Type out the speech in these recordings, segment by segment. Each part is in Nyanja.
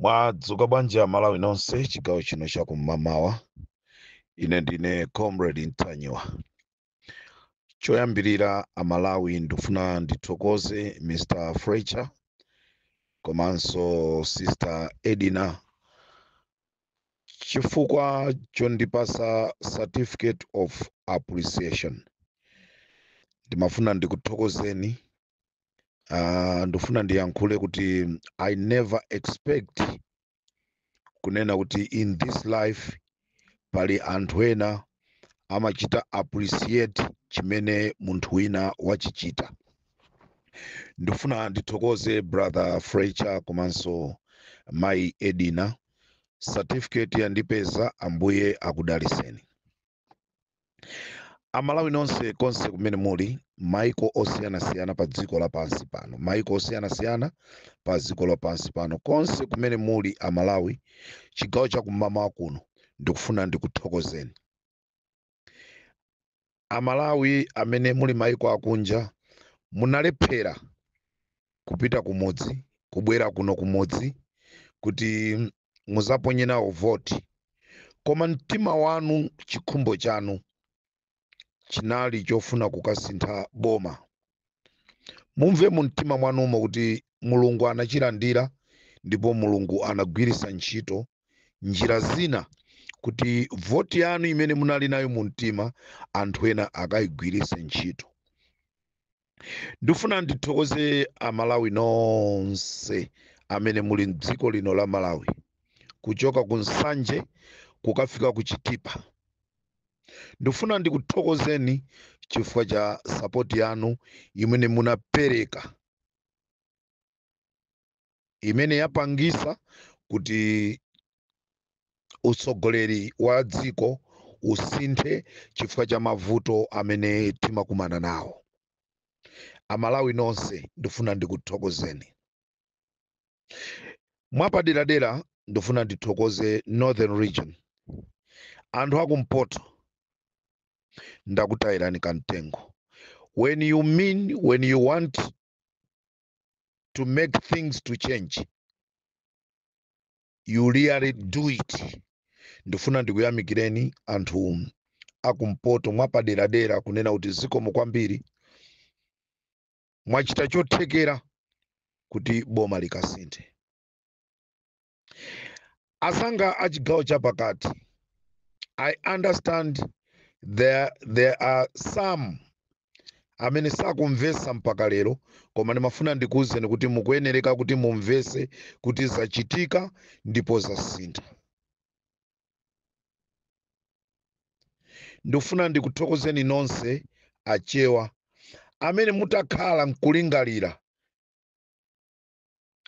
Mwadzuka bwanji Malawi nonse chigawo chino chakum'mawa. Ine ndine Comrade Ntanyiwa. Choyambirira Amalawi ndifuna ndithokoze Mr. Fletcher komanso Sister Edina chifukwa chondipasa certificate of appreciation. Ndimafuna ndikuthokozeni. Ndifuna ndiyankhule kuti I never expect kunena kuti in this life pali anthu ena amachita appreciate chimene munthu wina wachichita. Ndifuna ndithokoze brother Fletcher komanso mai Edina. Certificate yandipeza, Ambuye akudaliseni. Amalawi nonse konse kumene muli, maiko osiyanasiyana pa dziko lapansi pano, maiko osiyanasiyana pa dziko lapansi pano, konse kumene muli Amalawi, chigawo chakum'mawa kuno, ndikufuna ndikuthokozeni. Amalawi amene muli maiko akunja, munalephera kupita kumudzi, kubwera kuno kumudzi, kuti muzaponye nawo voti. Koma mtima wanu, chikhumbo chanu, chinali chofuna kukasintha boma. Mumve mu mtima mwanumo kuti Mulungu anachilandira ndipo Mulungu anagwiritsa ntchito njira zina kuti voti yanu imene munali nayo mu mtima anthu ena akayigwiritse ntchito. Ndifuna ndithokoze Amalawi nonse amene muli m'dziko lino la Malawi, kuchoka ku Nsanje kukafika ku Chitipa. Ndifuna ndikuthokozeni chifukwa cha support yanu imene munapereka, imene yapangisa kuti utsogoleri wa dziko usinthe chifukwa cha mavuto amene timakumana nawo. Amalawi nonse ndifuna ndikuthokozeni. Mwapaderadera ndifuna ndithokoze Northern Region. Anthu akumpoto ndakutayirani kamtengo. When you want to make things to change, you really do it. Ndifuna ndikuyamikireni anthu akumpoto mwapaderadera kunena kuti zikomo kwambiri. Mwachita chothekera kuti boma likasinthe. Asanga achigawo chapakati, I understand there are some amene sakumvesa mpaka lero, koma ndimafuna ndikuwuzeni kuti mukuyenereka kuti mumvese kuti zachitika ndipo zasintha. Ndifuna ndikuthokozeni nonse achewa amene mutakhala nkulingalira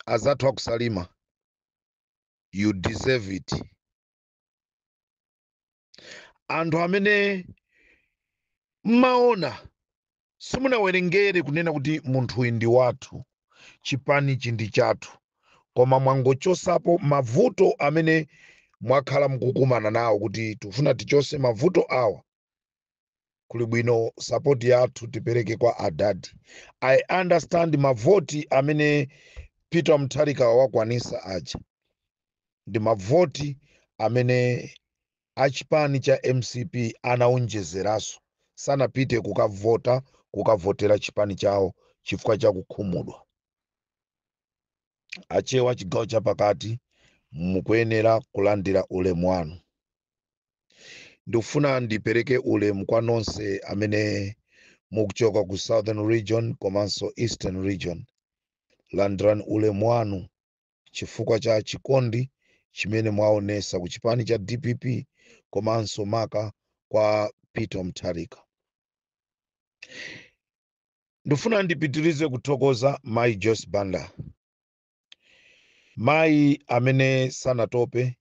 azathu akusalima. You deserve it. Anthu amene mmaona simunawerengere kunena kuti munthu uyu ndi wathu, chipani ichi ndi chathu, koma mwangochosapo mavuto amene mwakhala mukukumana nawo kuti tufuna tichose mavuto awa. Kuli bwino support yathu tipereke kwa adadi. I understand mavoti amene Peter Mutharika wakwanisa aja ndi mavoti amene achipani cha MCP anaonjezeraso, sanapite kukavotera chipani chawo chifukwa cha kukhumudwa. Achewa chigawo chapakati mukuyenera kulandira ulemu wanu. Ndifuna ndipereke ulemu kwa nonse amene mukuchoka ku Southern Region komanso Eastern Region. Landirani ulemu wanu chifukwa cha chikondi chimene mwaonesa ku chipani cha DPP komanso maka kwa Peter Mutharika. Ndifuna ndipitirize kuthokoza mai Joyce Banda, mai amene sanatope,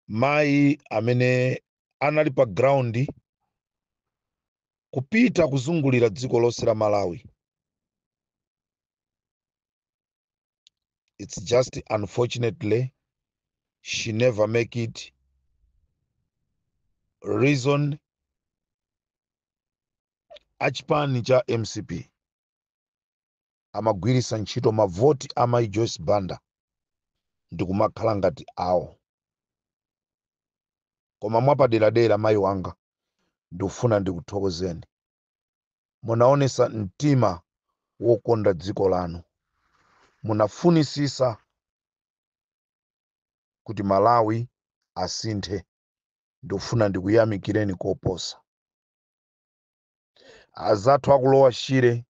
mai amene anali pa ground kupita kuzungulira dziko lonse la Malawi. It's just unfortunately she never make it. Reason achipani cha MCP amagwirisa ntchito mavoti amai Joyce Banda ndikumakhala ngati awo. Koma mwapaderadera mayi wanga ndikufuna ndikuthokozeni, munaonesa mtima wokonda dziko lanu, munafunisisa kuti Malawi asinthe. Ndikufuna ndikuyamikireni koposa. Azathu akulowa Shire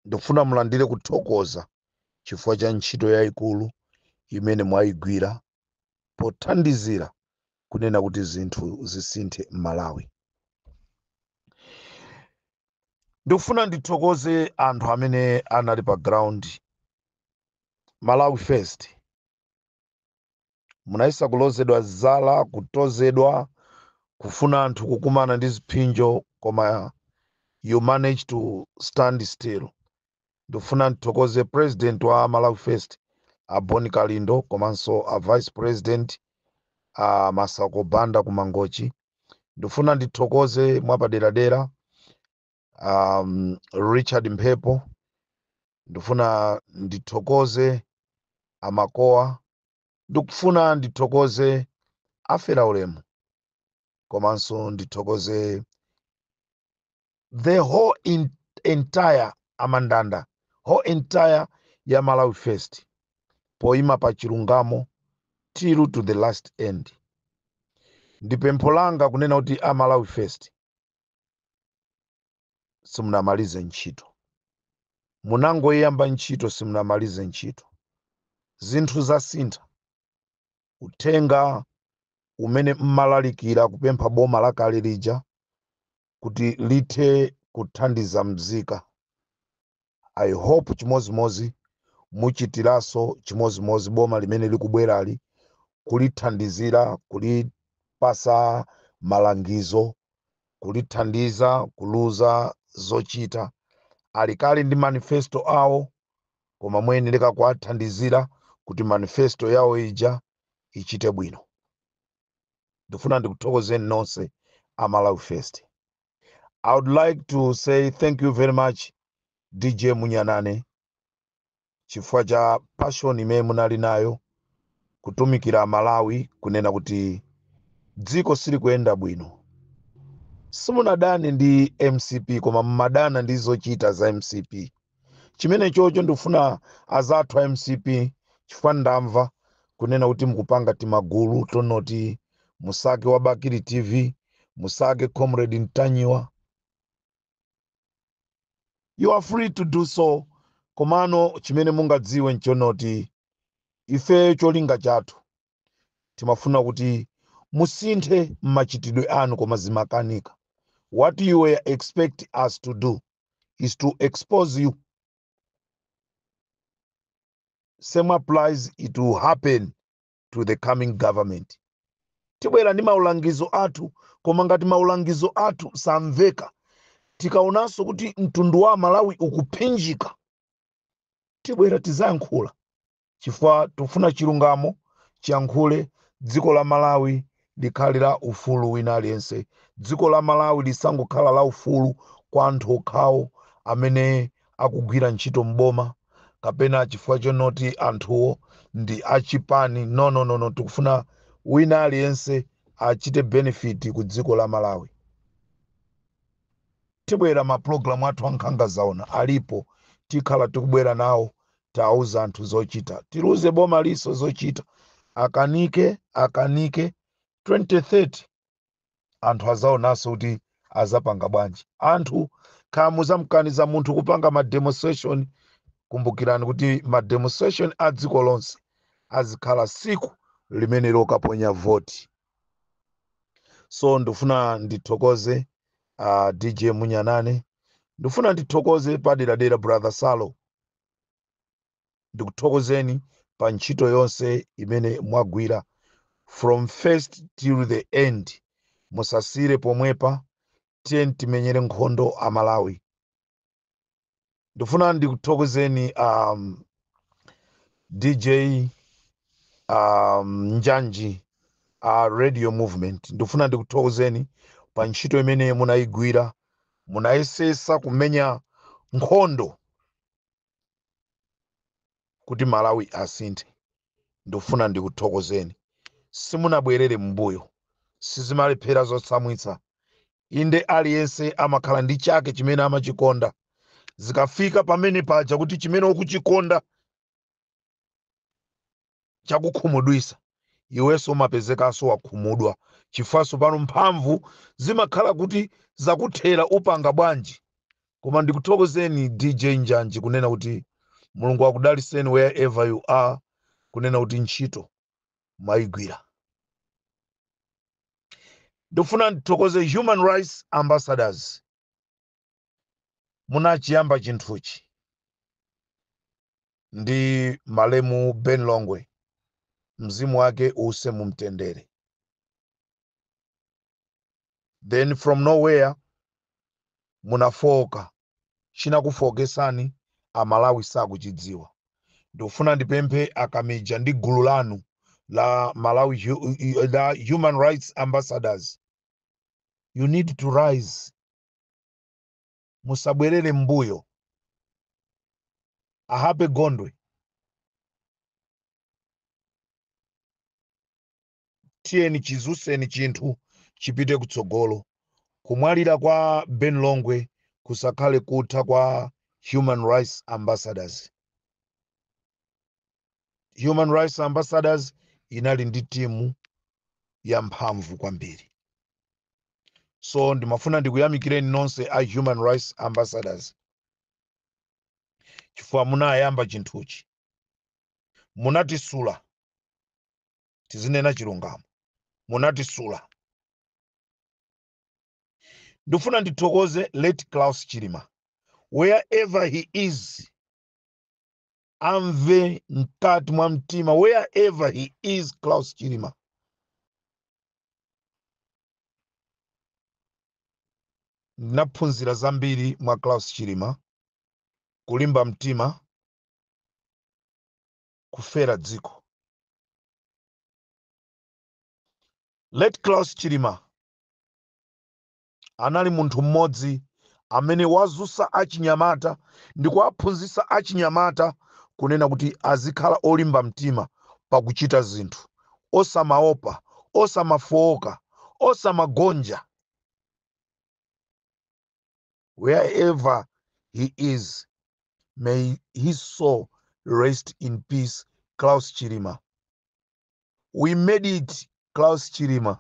ndikufuna mulandire kuthokoza chifukwa cha ntchito yayikulu imene mwayigwira pothandizira kunena kuti zinthu zisinthe m'Malawi. Ndikufuna ndithokoze anthu amene anali pa ground. Malawi First munayesa kulozedwa zala, kutozedwa, kufuna anthu kukumana ndi ziphinjo, koma you manage to stand still. Ndikufuna ndithokoze president wa Malawi First Boni Kalindo, komanso vice president Masako Banda Kumangochi. Ndikufuna ndithokoze mwapaderadera Richard Mphepo. Ndikufuna ndithokoze Amakoa. Ndikufuna ndithokoze Afera Ulemu, komanso ndithokoze the whole entire Amandanda, whole entire ya Malawi First poima pa chilungamo till to the last end. Ndipempho langa kunena kuti Malawi First simunamalize ntchito, munangoyamba ntchito simunamalize ntchito. Zinthu zasintha. Uthenga umene mmalalikira kupempha boma lakale lija kuti lithe kuthandiza mzika. I hope chimozimozi muchitiraso chimozimozi boma limene likubwerali kulithandizira, kulipasa malangizo, kulithandiza kuluza zochita. Alikali ndi manifesto awo, koma muyenera kuwathandizira kuti manifesto yawo ija ichite bwino. Ndifuna ndikuthokozeni nonse Malawi First. I would like to say thank you very much DJ Munyanane chifukwa cha passion imene munali nayo kutumikira Malawi, kunena kuti dziko sili kuyenda bwino. Simunadane ndi MCP, koma mmadana ndi zochita za MCP. Chimene chocho ndifuna azathu a MCP chifukwa ndamva kunena kuti mukupanga timagulu tonoti Musake wa Bakiri TV, Musake Comrade Ntanyiwa. You are free to do so. Komano chimene mungadziwe nchonoti ife cholinga chathu timafuna kuti musinthe machitidwe anu koma zimakanika. What you expect us to do is to expose you. Same applies, it will happen to the coming government. Tibwera ndi maulangizo athu, koma ngati maulangizo athu samveka, tikaonanso kuti mtundu wa Malawi ukuphinjika, tibwera tizayankhula chifukwa tufuna chilungamo chiyankhule. Dziko la Malawi likhale la ufulu wina aliyense. Dziko la Malawi lisangokhala la ufulu kwa anthu okhawo amene akugwira ntchito mboma, kapena chifukwa chonoti anthuwo ndi achipani. No. Tikufuna wina aliyense achite benefit ku dziko la Malawi. Tibwera maprogramu athu ankhanga zaona alipo, tikhala tikubwera nawo tauza anthu zochita. Tiluze boma liso zochita. Akanike 2030 anthu azaonanso kuti azapanga bwanji. Anthu kamuzamkaniza munthu kupanga mademonstration, kumbukirani kuti mademonstration a dziko lonse azikhala siku limene lokaponya voti. So ndifuna ndithokoze DJ Munyanane. Ndifuna ndithokoze paderadera brother Salo. Ndikuthokozeni pa ntchito yonse imene mwagwira from first till the end. Musasire pomwepa, tiye timenyere nkhondo a Malawi. Ndifuna ndikuthokozeni DJ Njanji Radio Movement. Ndifuna ndikuthokozeni pa ntchito imene munayigwira, munayesesa kumenya nkhondo kuti Malawi asinthe. Ndikufuna ndikuthokozeni. Simunabwerere mbuyo. Sizimalephera zotsamwitsa. Inde aliyense amakhala ndi chake chimene amachikonda. Zikafika pamene paja kuti chimene ukuchikonda chakukhumudwisa, iwenso umapezekaso wakhumudwa. Chifukwa pano mphamvu zimakhala kuti zakuthera upanga bwanji. Koma ndikuthokozeni DJ Njanji kunena kuti Mulungu akudaliseni wherever you are, kunena kuti ntchito mayigwira. Ndifuna ndithokoze Human Rights Ambassadors. Munachiyamba chinthuchi ndi Malemu Ben Longwe, mzimu wake use mumtendere. Then from nowhere munafoka, chinakufokesani Amalawi sakuchidziwa. Ndikufuna ndipemphe akamija ndi gulu lanu la Malawi la Human Rights Ambassadors. You need to rise. Musabwerere mbuyo. Ahabe Gondwe, tiyeni chizuseni chinthu chipite kutsogolo. Kumwalira kwa Ben Longwe kusakhale kutha kwa Human Rights Ambassadors. Human Rights Ambassadors inali ndi timu ya mphamvu kwambiri. So ndimafuna ndikuyamikireni nonse a Human Rights Ambassadors. Chifukwa munayamba chinthuchi. Munatisula. Tizinena chilungamo. Munatisula. Ndifuna ndithokoze late Klaus Chilima. Wherever he is, amve mkati mwa mtima. Wherever he is, Klaus Chilima. Naphunzira zambiri mwa Klaus Chilima. Kulimba mtima, kufera dziko. Late Klaus Chilima anali munthu mmodzi amene wazusa achinyamata ndikuwaphunzitsa achinyamata kunena kuti azikhala olimba mtima pakuchita zinthu, osamaopa, osamafowoka, osamagonja. Wherever he is, may his soul rest in peace, Klaus Chilima. We made it, Klaus Chilima.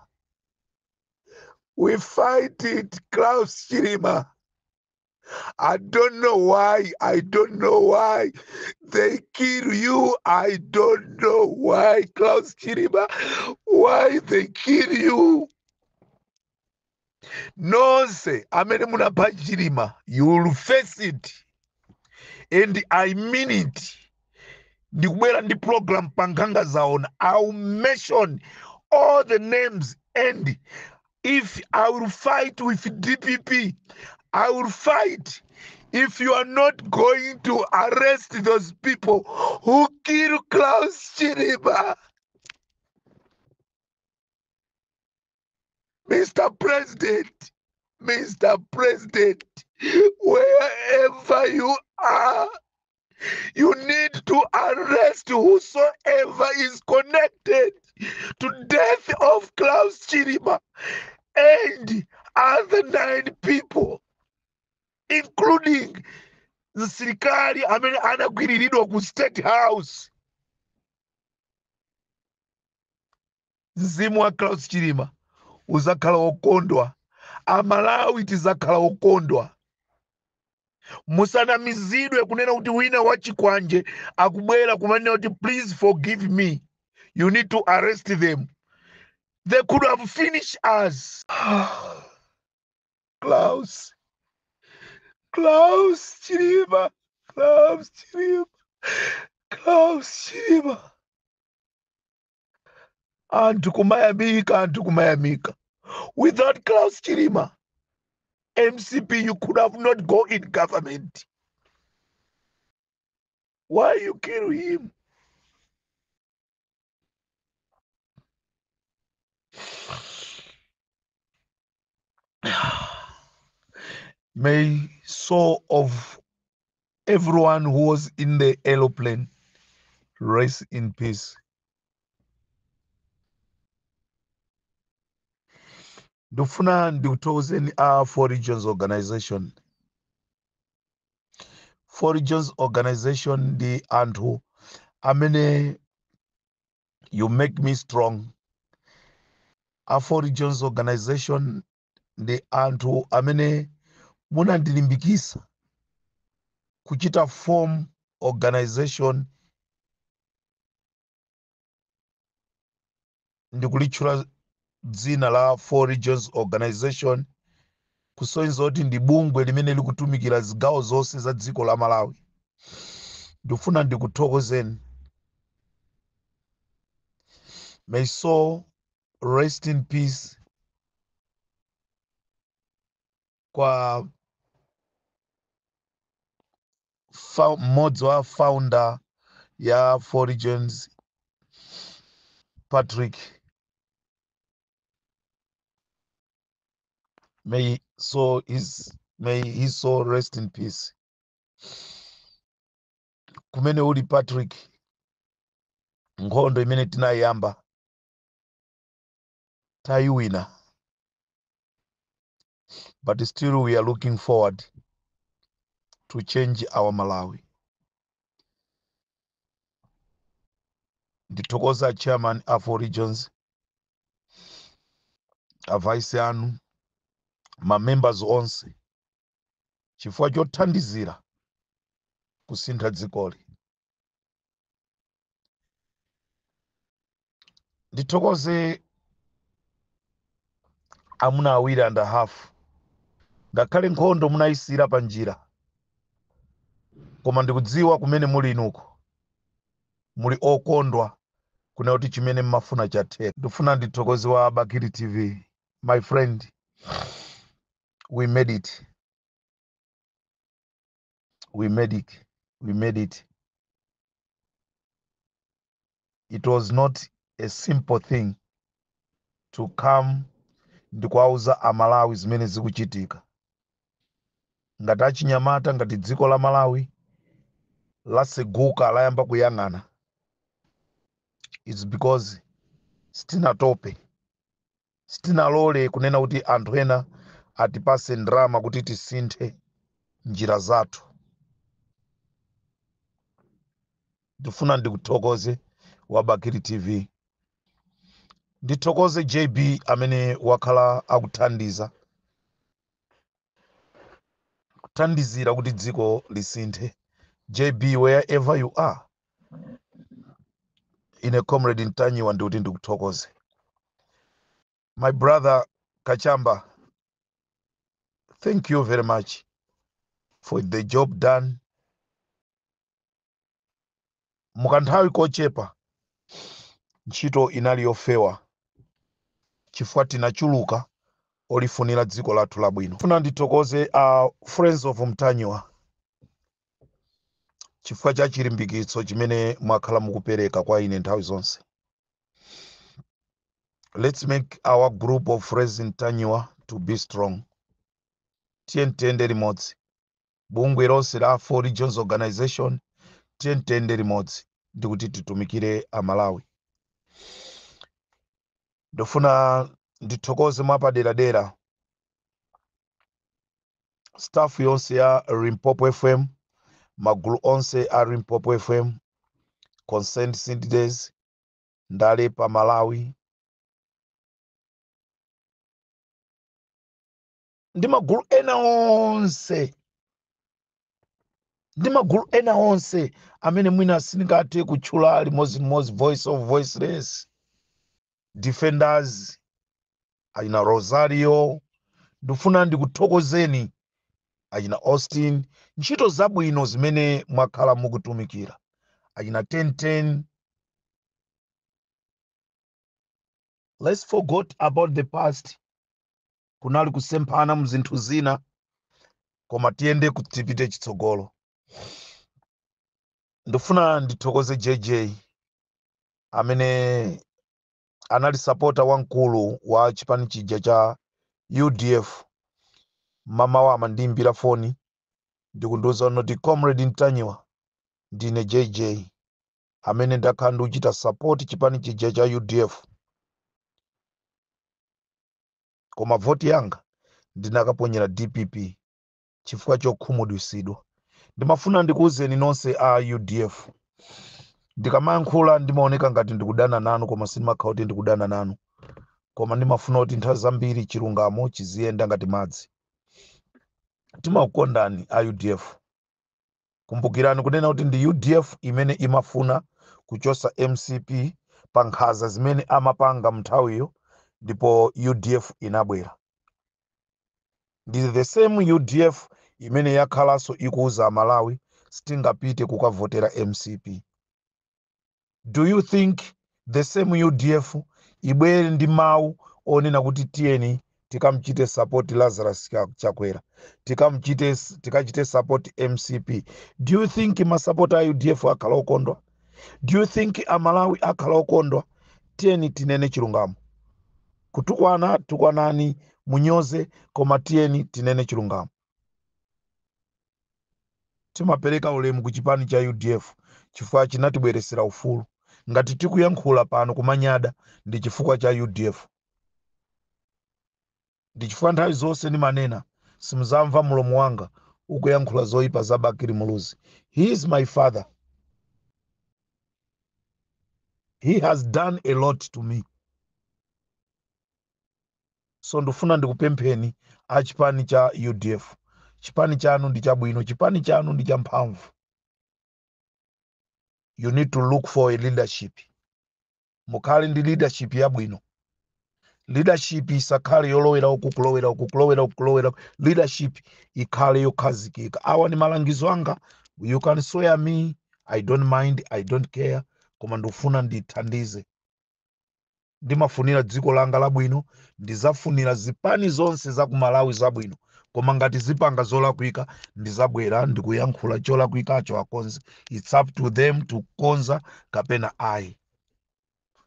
We fight it, Klaus Chilima. I don't know why. I don't know why they kill you. I don't know why, Klaus Chilima. Why they kill you. Nonse, amene munapha Chilima, you will face it. And I mean it. Ndikubwera ndi program panganga zaona. I will mention all the names, and if I will fight with DPP, I will fight. If you are not going to arrest those people who kill Klaus Chilima. Mr. President, wherever you are, you need to arrest whosoever is connected to death of Klaus Chilima and other 9 people, including the Sirikali amene anagwiriridwa ku State House. Mzimu wa Klaus Chilima uzakhala okondwa. Amalawi tizakhala okondwa. Musanamizidwe kunena kuti wina wachikwanje akubwera kumanena kuti please forgive me. You need to arrest them. They could have finished us. Klaus Chilima. Antu kumayamika. Without Klaus Chilima, MCP, you could have not go in government. Why you kill him? May soul of everyone who was in the aeroplane Rest in peace. Ndifuna ndikuthokozeni a Four Regions Organization. Four Regions Organization ndi anthu amene you make me strong. A Four Regions Organization ndi anthu amene munandilimbikisa kuchita form organization ndikulitchula dzina la Four Regions Organization kusonyeza kuti ndi bungwe limene likutumikira zigawo zonse za dziko la Malawi. Ndifuna ndikuthokozeni. May soul rest in peace kwa mmodzi wa founder ya Four Regions, Patrick. May his soul rest in peace. Kumene uli Patrick, nkhondo imene tinayamba tayiwina, but still we are looking forward to change our Malawi. Ndithokoza chairman a Four Regions, a vice anu, ma members onse chifukwa chothandizira kusintha dzikoli. Ndithokoze amuna awiri and a half. Ngakhale nkhondo munayisira pa njira, koma ndikudziwa kumene muli inuko muli okondwa kuna kuti chimene mmafuna chatheka. Ndifuna ndithokoze wa Bakiri TV. My friend, we made it. We made it. We made it. It was not a simple thing to come ndikuauza amalawi zimene zikuchitika. Ngati achinyamata, ngati dziko la Malawi laseguka layamba kuyang'ana, it's because sitinatope, sitinalole kunena kuti anthu ena atipase ndrama kuti tisinthe njira zathu. Ndifuna ndikuthokoze wa Bakiri TV. Ndithokoze JB amene wakhala akuthandizira kuti dziko lisinthe. JB, wherever you are, in a comrade Ntanyiwa ndikuti ndikuthokoze. My brother Kachamba, thank you very much for the job done. Mukanthawi kochepa ntchito inali yofewa chifukwa tinachuluka olifunira dziko lathu labwino. Funa ndithokoze Friends of Mtanyiwa chifukwa cha chilimbikitso chimene mwakhala mukupereka kwa ine nthawi zonse. Let's make our group of Friends in Mtanyiwa to be strong. Tiyende limodzi. Bungwe lonse la Four Regions Organization tiyende limodzi ndikuti titumikire amalawi. Ndofuna ndithokoze mwapaderadera staff yonse ya Limpopo FM, magulu onse a Limpopo FM, Concerned Citizens, Ndale pa Malawi, ndi magulu ena onse amene mwina sindingathe kutchula limodzi Voice of Voiceless, Defenders, ayina Rosario. Ndifuna ndikuthokozeni ayina Austin, ntchito zabwino zimene mwakhala mukutumikira. Ayina 1010. Let's forget about the past. Kunali kusemphana mzinthu zina, koma tiyende kutipite chitsogolo. Ndifuna ndithokoze JJ amene anali supporter wankulu wa chipani chija cha UDF. Mama wa amandimbira foni ndikundiuza noti comrade Ntanyiwa ndine JJ, amene ndakhala ndikuchita support chipani chija cha UDF, koma voti yanga ndinakaponyera DPP chifukwa chokhumudwitsidwa. Ndimafuna ndikuwuzeni nonse a UDF, ndikamayankhula ndimaoneka ngati ndikudana nanu, koma sindimakhala kuti ndikudana nanu, koma ndimafuna kuti nthawi zambiri chilungamo chiziyenda ngati madzi. Timakukondani a UDF. Kumbukirani kunena kuti ndi UDF imene imafuna kuchosa MCP pa nkhanza zimene amapanga mnthawiyo, ndipo UDF inabwera. Ndi the same UDF imene yakhalanso ikuwuza Amalawi sitingapite kukavotera MCP. Do you think the same UDF ibwere ndi mawu onena kuti tiyeni tikamchite support Lazarus Chakwera, tikachite support MCP? Do you think masapota a UDF akhala okondwa? Do you think Amalawi akhala okondwa? Tiyeni tinene chilungamo. Kutukwana tukwanani, munyoze, koma tiyeni tinene chilungamo. Timapereka ulemu ku chipani cha UDF chifukwa chinatibweresera ufulu. Ngati tikuyankhula pano kumanyada ndi chifukwa cha UDF. Ndi chifukwa nthawi zonse ndimanena simuzamva mulomo wanga ukuyankhula zoyipa za Bakiri Muluzi. He is my father. He has done a lot to me. So ndifuna ndikupempheni a chipani cha UDF. Chipani chanu ndi chabwino, chipani chanu ndi champhamvu. You need to look for a leadership. Mukhale ndi leadership yabwino. Leadership isakhale yolowera ukukulowera. Leadership ikhale yokhazikika. Awa ni malangizo anga. You can swear me, I don't mind, I don't care. Koma ndifuna ndithandize. Ndimafunira dziko langa labwino, ndizafunira zipani zonse za kumalawi zabwino. Koma ngati zipanga zolakwika ndizabwera ndikuyankhula cholakwikacho akonze. It's up to them to konza kapena I.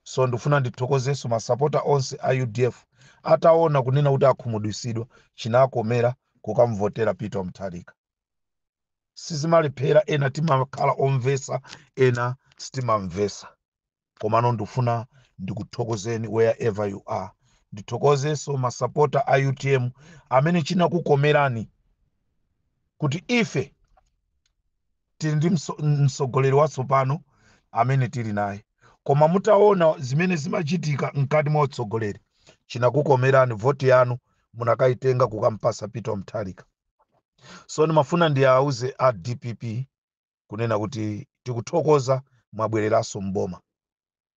So ndifuna ndithokozeso masapota onse a UDF ataona kunena kuti akhumudwitsidwa chinakomera kukamvotera Peter Mutharika. Sizimalephera, ena timakhala omvesa, ena sitimamvesa. Komano ndifuna ndikuthokozeni wherever you are. Ndithokozeso masapota a UTM amene chinakukomerani kuti ife tili ndi mtsogoleri watsopano amene tili naye. Koma mutaona zimene zimachitika mkati mwa utsogoleri, chinakukomerani, voti yanu munakaitenga kukampasa Peter Mutharika. So ndimafuna ndiyauze a DPP kunena kuti tikuthokoza mwabwereraso mboma.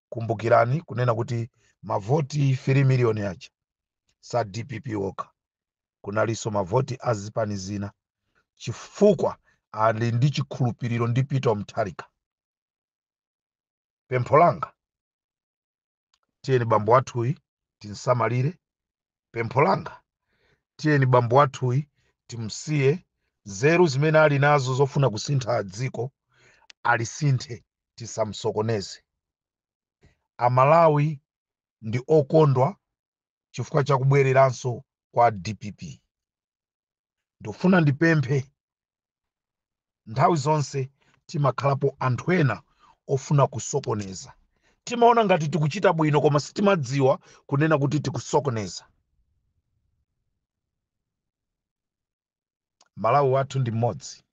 Kumbukirani kunena kuti mavoti 3 miliyoni aja sa DPP woka, kunaliso mavoti azipani zina, chifukwa ali ndi chikhulupiriro ndi Peter Mutharika. Pempho langa, tiyeni bambo wathuyi tinsamalire. Pempho langa, tiyeni bambo wathuyi timsiye. Zeru zimene ali nazo zofuna kusintha dziko alisinthe, tisamsokoneze. Amalawi ndi okondwa chifukwa chakubwereranso kwa DPP. Ndofuna ndipemphe, nthawi zonse timakhalapo anthu ena ofuna kusokoneza. Timaona ngati tikuchita bwino koma sitimadziwa kunena kuti tikusokoneza. Malawi wathu ndi mmodzi.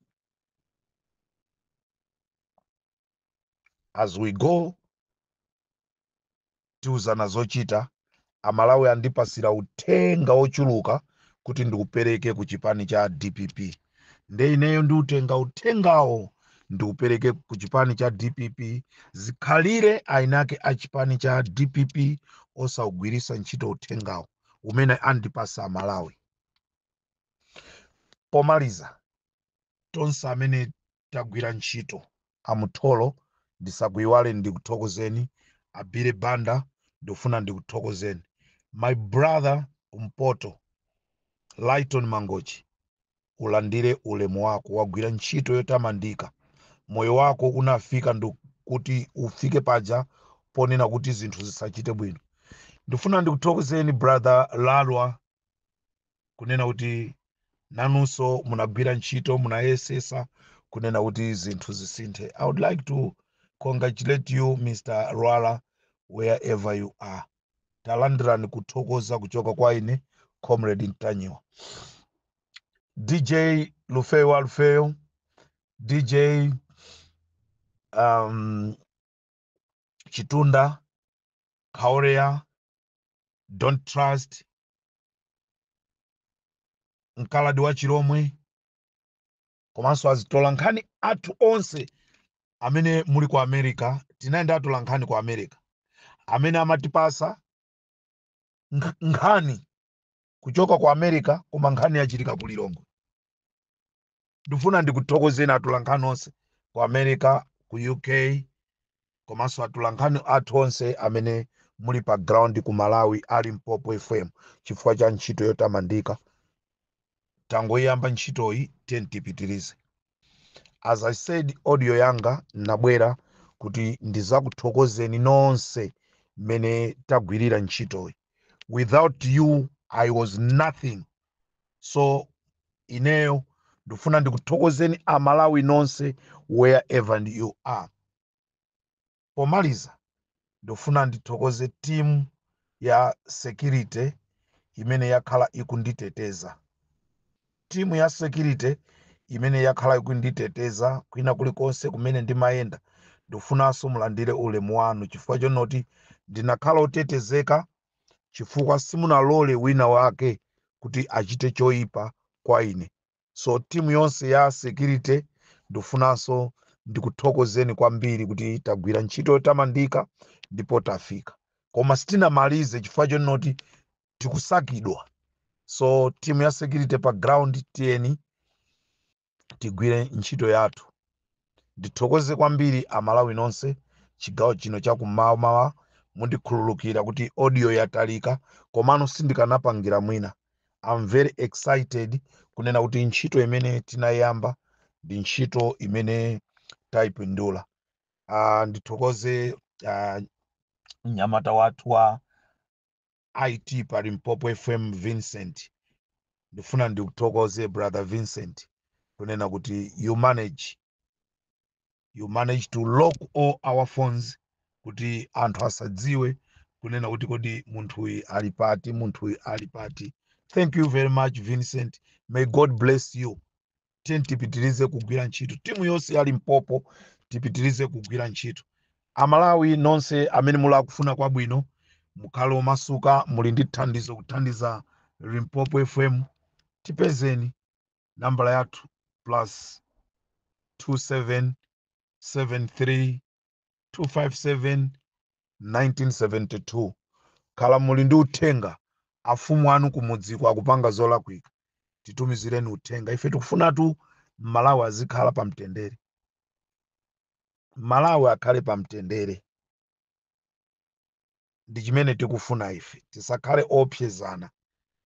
As we go, tiuzana zochita. Amalawi andipasira uthenga ochuluka kuti ndikupereke ku chipani cha DPP. Nde ineyo ndiutenga uthengawo ndikupereke ku chipani cha DPP. Zikhalire ainake a chipani cha DPP osawugwirisa ntchito uthengawo umene andipasa Amalawi. Pomaliza, tonse amene tagwira ntchito amutholo ndisakuyiwale ndikuthokozeni. Abire Banda ndofuna ndikuthokozeni. My brother Mpoto Lighton Mangochi, ulandire ulemu wako, wagwira ntchito yotamandika. Moyo wako unafika kuti ufike paja ponena kuti zinthu zisachite bwino. Ndifuna ndikuthokozeni brother Lalwa kunena kuti nanunso munagwira ntchito, munayesesa kunena kuti zinthu zisinthe. I would like to congratulate you Mr. Rwala wherever you are. Talandrani kuthokoza kuchoka kwa ine Comrade Ntanyiwa. DJ Lufeo Alfeo, DJ Chitunda, Kaurea, Don't Trust, Nkaladi wa Chiromwe, komanso azitola nkhani athu onse amene muli ku America. Tinaenda atola nkhani ku America amene amatipasa nkhani kuchoka ku America, koma nkhani yachitika ku Lilongwe. Ndifuna ndikuthokozeni atola nkhani onse ku America, ku UK, komanso atola nkhani athu onse amene muli pa ground ku Malawi ali Mpopo FM chifukwa cha ntchito yotamandika. Tangoyamba ntchitoyi tentipitirize. As I said, audio yanga nabwera kuti ndizakuthokozeni nonse mene tagwirira ntchitoyi. Without you I was nothing. So ineyo ndifuna ndikuthokozeni Amalawi nonse wherever you are. Pomaliza ndifuna ndithokoze team ya security imene yakhala ikunditeteza. Team ya security imene yakhala ikunditeteza kwina kulikonse kumene ndimayenda. Ndifunanso mulandire ulemu wanu chifukwa chonoti ndinakhala otetezeka chifukwa simunalole wina wake kuti achite choipa kwa ine. So team yonse ya security ndifunanso ndikuthokozeni kwambiri kuti tagwira ntchito yotamandika ndipo tafika. Koma sitinamalize chifukwa chonoti tikusakidwa. So team ya security pa ground tiyeni tigwire ntchito yathu. Ndithokoze kwambiri Amalawi nonse chigawo chino chakummawa mundikhululukira kuti audio yatalika, komano sindikanapangira mwina. I'm very excited kunena kuti ntchito imene tinayamba ndi ntchito imene tayipindula. Ndithokoze mnyamata wathu wa IT pa Limpopo FM Vincent. Ndifuna ndikuthokoze brother Vincent kunena kuti you manage to lock all our phones kuti anthu asadziwe kunena kuti kodi munthuyu ali pati, munthuyu ali pati. Thank you very much Vincent. May God bless you. Tipitirize kugwira ntchito. Timu yonse ya Limpopo tipitirize kugwira ntchito. Amalawi nonse amene mula kufuna kwabwino mukhale omasuka, muli ndi thandizo kuthandiza Limpopo FM. Tipezeni nambala yathu +2773257972. Khala muli ndi uthenga afumu anu kumudziko akupanga zolakwika, titumizireni uthenga. Ife tikufunatu Malawi azikhala pa mtendere. Malawi akhale pa mtendere. Ndi chimene tikufuna ife. Tisakhale opsezana.